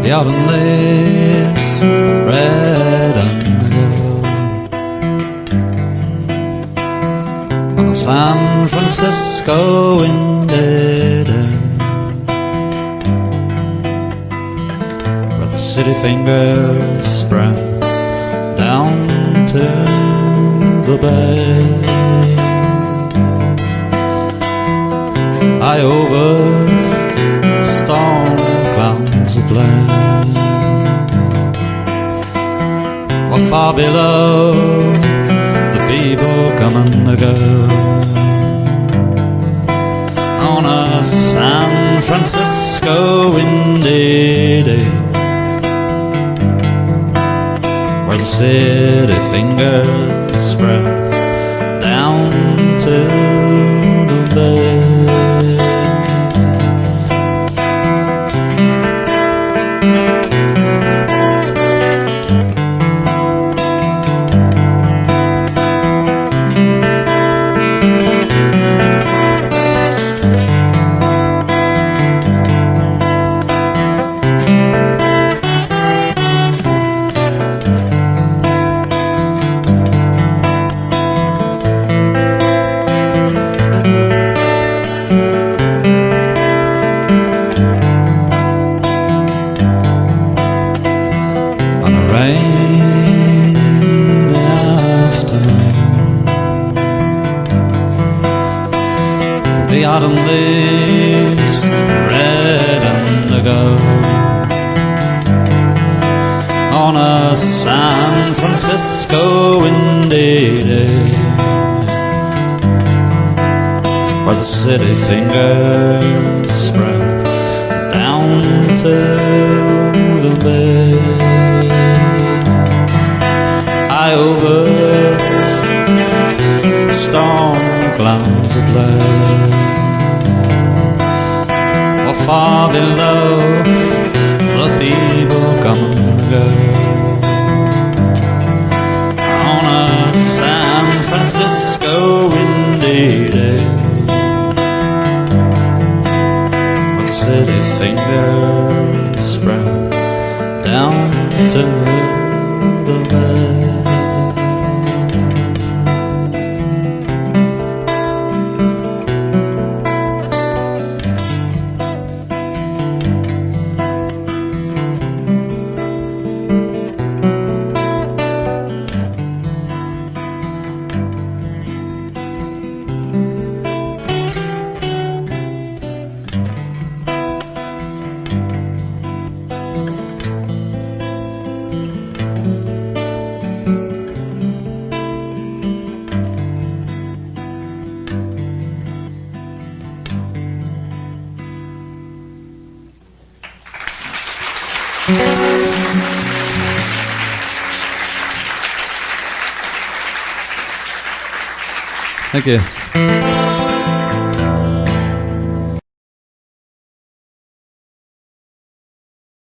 The autumn leaves red and gold on a San Francisco windy day, where the city fingers spread down to the bay. High over storm clouds of blame, while far below the people come and go on a San Francisco windy day, where the city fingers spread down to the bay. The autumn leaves red and gold on a San Francisco windy day, where the city fingers spread down to the bay. High over storm clouds of blue, while far below the people come and go on a San Francisco windy day, where the city fingers spread down to the bay. Thank you.